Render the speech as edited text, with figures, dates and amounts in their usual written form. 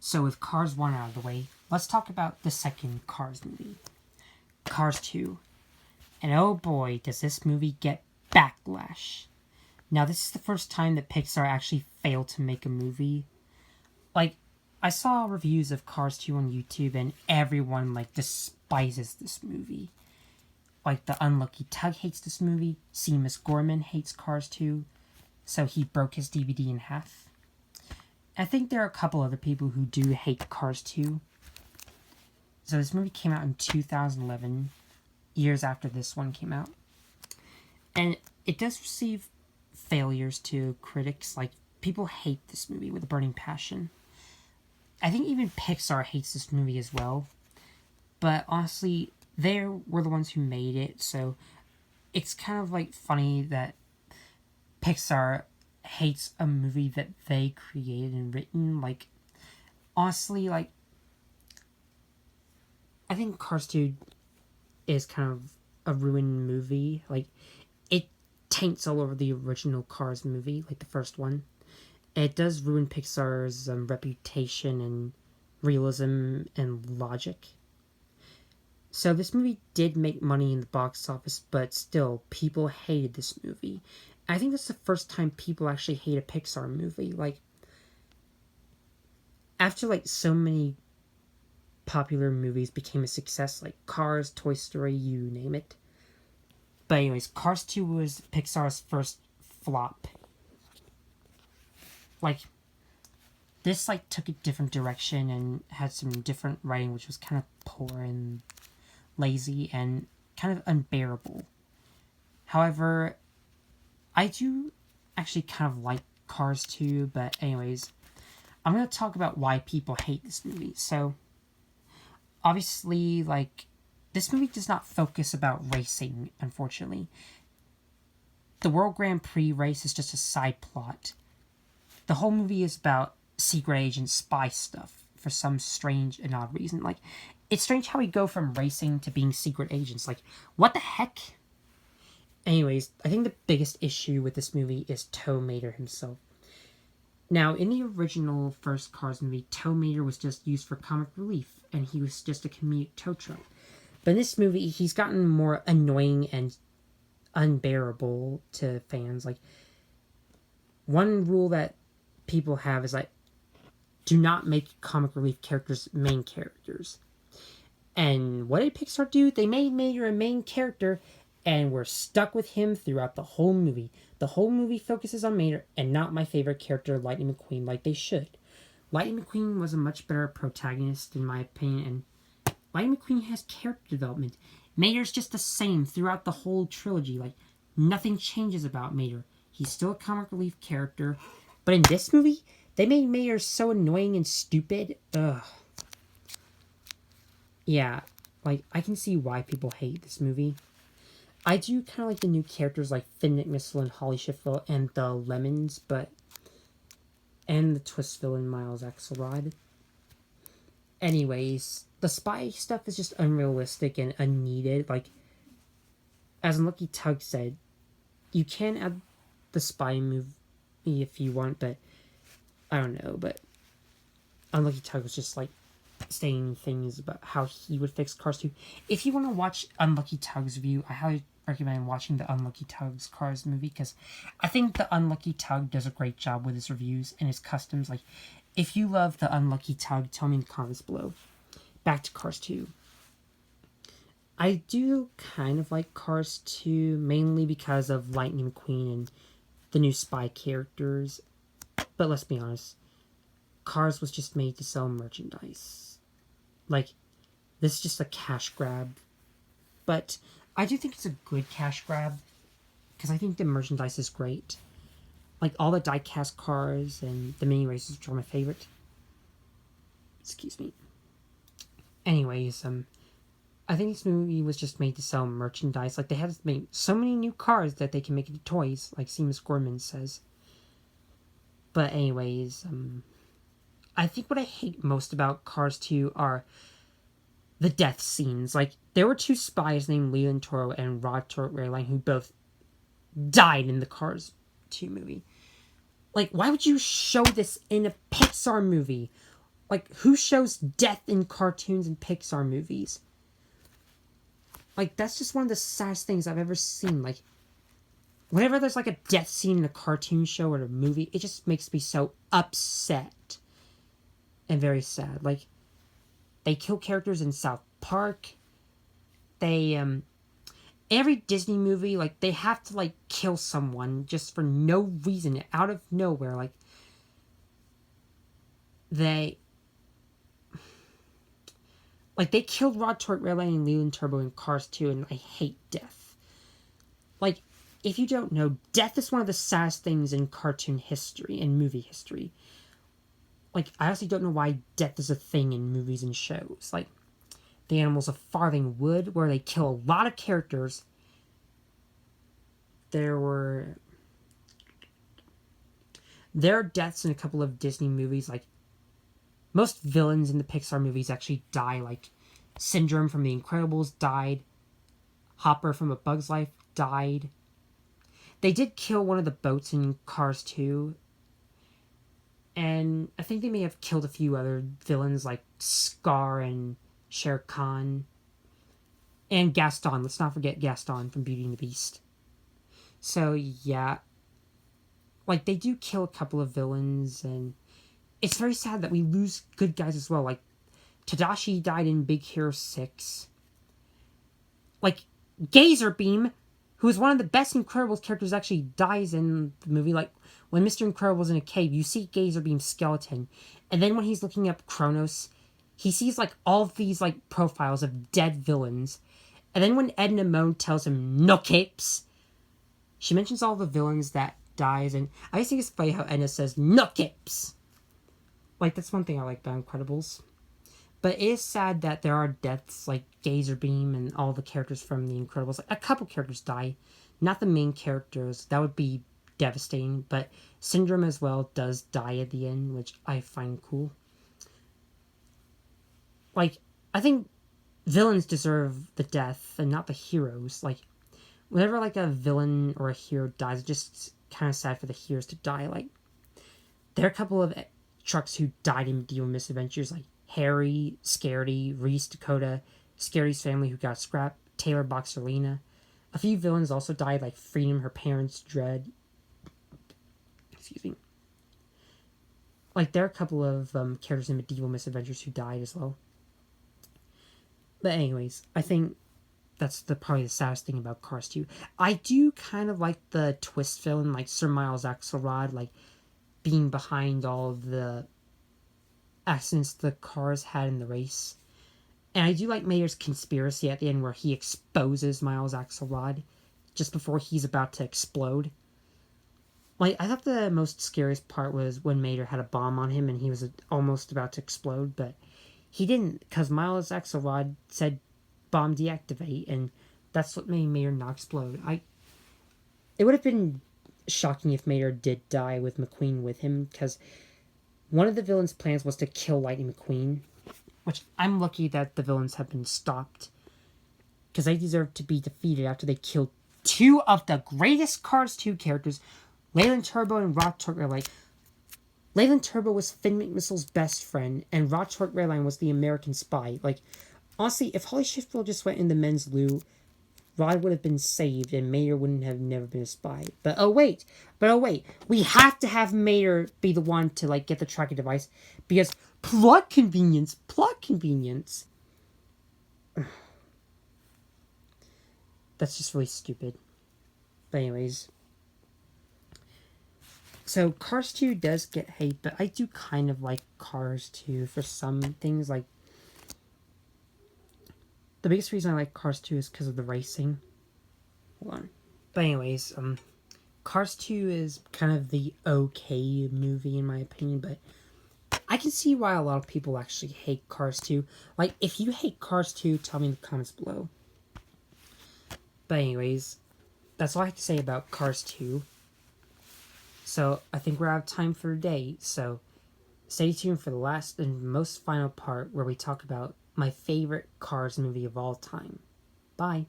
So with Cars 1 out of the way, let's talk about the second Cars movie, Cars 2. And oh boy, does this movie get backlash. Now, this is the first time that Pixar actually failed to make a movie. Like, I saw reviews of Cars 2 on YouTube, and everyone, despises this movie. Like, the Unlucky Tug hates this movie, Seamus Gorman hates Cars 2, so he broke his DVD in half. I think there are a couple other people who do hate Cars 2. So this movie came out in 2011, years after this one came out. And it does receive failures to critics. Like, people hate this movie with a burning passion. I think even Pixar hates this movie as well. But honestly, they were the ones who made it, so it's kind of funny that Pixar hates a movie that they created and written. Honestly, I think Cars 2 is kind of a ruined movie. It taints all over the original Cars movie, the first one. It does ruin Pixar's reputation and realism and logic. So this movie did make money in the box office, but still, people hated this movie. I think that's the first time people actually hate a Pixar movie. After so many popular movies became a success, like Cars, Toy Story, you name it. But anyways, Cars 2 was Pixar's first flop. This took a different direction and had some different writing, which was kind of poor and lazy and kind of unbearable. However, I do actually kind of like Cars 2, but anyways, I'm going to talk about why people hate this movie. So, obviously, this movie does not focus about racing, unfortunately. The World Grand Prix race is just a side plot. The whole movie is about secret agent spy stuff for some strange and odd reason. It's strange how we go from racing to being secret agents. What the heck? Anyways, I think the biggest issue with this movie is Tow Mater himself. Now, in the original first Cars movie, Tow Mater was just used for comic relief, and he was just a comedic tow truck. But in this movie, he's gotten more annoying and unbearable to fans. One rule that people have is, do not make comic relief characters main characters. And what did Pixar do? They made Mater a main character, and we're stuck with him throughout the whole movie. The whole movie focuses on Mater, and not my favorite character, Lightning McQueen, like they should. Lightning McQueen was a much better protagonist, in my opinion, and Lightning McQueen has character development. Mater's just the same throughout the whole trilogy. Nothing changes about Mater. He's still a comic relief character. But in this movie, they made Mater so annoying and stupid. Ugh. Yeah, I can see why people hate this movie. I do kind of like the new characters like Finn McMissile and Holly Sheffield and the Lemons, and the twist villain Miles Axelrod. Anyways, the spy stuff is just unrealistic and unneeded. As Unlucky Tug said, you can add the spy movie if you want, but I don't know. But Unlucky Tug was just saying things about how he would fix Cars 2. If you want to watch Unlucky Tug's review, I highly recommend watching the Unlucky Tug's Cars movie, because I think the Unlucky Tug does a great job with his reviews and his customs. If you love the Unlucky Tug, tell me in the comments below. Back to Cars 2. I do kind of like Cars 2, mainly because of Lightning McQueen and the new spy characters. But let's be honest, Cars was just made to sell merchandise. This is just a cash grab. But I do think it's a good cash grab, because I think the merchandise is great. All the die-cast cars and the mini races, which are my favorite. Excuse me. Anyways, I think this movie was just made to sell merchandise. They had to make so many new cars that they can make into toys, like Seamus Gorman says. But anyways, I think what I hate most about Cars 2 are the death scenes. There were two spies named Leland Toro and Rod Torrelline who both died in the Cars 2 movie. Why would you show this in a Pixar movie? Like, who shows death in cartoons and Pixar movies? Like, that's just one of the saddest things I've ever seen. Like, whenever there's like a death scene in a cartoon show or a movie, it just makes me so upset and very sad. Like, they kill characters in South Park. They, every Disney movie, like, they have to, like, kill someone just for no reason, out of nowhere. Like, they killed Rod Torque, Redline, and Leland Turbo in Cars 2, and I hate death. Like, if you don't know, death is one of the saddest things in cartoon history and movie history. Like, I honestly don't know why death is a thing in movies and shows. Like, The Animals of Farthing Wood, where they kill a lot of characters. There are deaths in a couple of Disney movies. Like, most villains in the Pixar movies actually die. Like, Syndrome from The Incredibles died. Hopper from A Bug's Life died. They did kill one of the boats in Cars 2. And I think they may have killed a few other villains like Scar and Shere Khan. And Gaston. Let's not forget Gaston from Beauty and the Beast. So, yeah. Like, they do kill a couple of villains, and it's very sad that we lose good guys as well. Like, Tadashi died in Big Hero 6. Like, Gazer Beam, who is one of the best Incredibles characters, actually dies in the movie. Like, when Mr. Incredible's in a cave, you see Gazer Beam's skeleton. And then when he's looking up Kronos, he sees, like, all of these, like, profiles of dead villains. And then when Edna Mode tells him, "No capes," she mentions all the villains that dies. And I just think it's funny how Edna says, "No capes." Like, that's one thing I like about Incredibles. But it is sad that there are deaths like Gazer Beam and all the characters from The Incredibles. Like, a couple characters die. Not the main characters. That would be devastating. But Syndrome as well does die at the end, which I find cool. Like, I think villains deserve the death and not the heroes. Like, whenever like a villain or a hero dies, it's just kind of sad for the heroes to die. Like, there are a couple of trucks who died in Medieval Misadventures, like Harry, Scaredy, Reese, Dakota, Scaredy's family who got scrapped, Taylor, Boxerlina. A few villains also died, like Freedom, her parents, Dread. Excuse me. Like, there are a couple of characters in Medieval Misadventures who died as well. But anyways, I think that's probably the saddest thing about Cars 2. I do kind of like the twist villain, like Sir Miles Axelrod, like, being behind all of the accidents the cars had in the race. And I do like Mater's conspiracy at the end where he exposes Miles Axelrod just before he's about to explode. Like, I thought the most scariest part was when Mater had a bomb on him and he was almost about to explode, but he didn't, because Miles Axelrod said bomb deactivate, and that's what made Mater not explode. It would have been shocking if Mater did die with McQueen with him, because one of the villain's plans was to kill Lightning McQueen, which I'm lucky that the villains have been stopped, because they deserve to be defeated after they killed two of the greatest Cars 2 characters, Leyland Turbo and Rod Torque Redline. Leyland Turbo was Finn McMissile's best friend, and Rod Torque Redline was the American spy. Like, honestly, if Holly Shiftville just went in the men's loo, Rod would have been saved and Mater wouldn't have never been a spy. But oh wait, we have to have Mater be the one to, like, get the tracking device, because plot convenience. That's just really stupid. But anyways, so Cars 2 does get hate, but I do kind of like Cars 2 for some things. Like, the biggest reason I like Cars 2 is because of the racing. Hold on. But anyways, Cars 2 is kind of the okay movie in my opinion, but I can see why a lot of people actually hate Cars 2. Like, if you hate Cars 2, tell me in the comments below. But anyways, that's all I have to say about Cars 2. So, I think we're out of time for today, so stay tuned for the last and most final part where we talk about my favorite Cars movie of all time. Bye.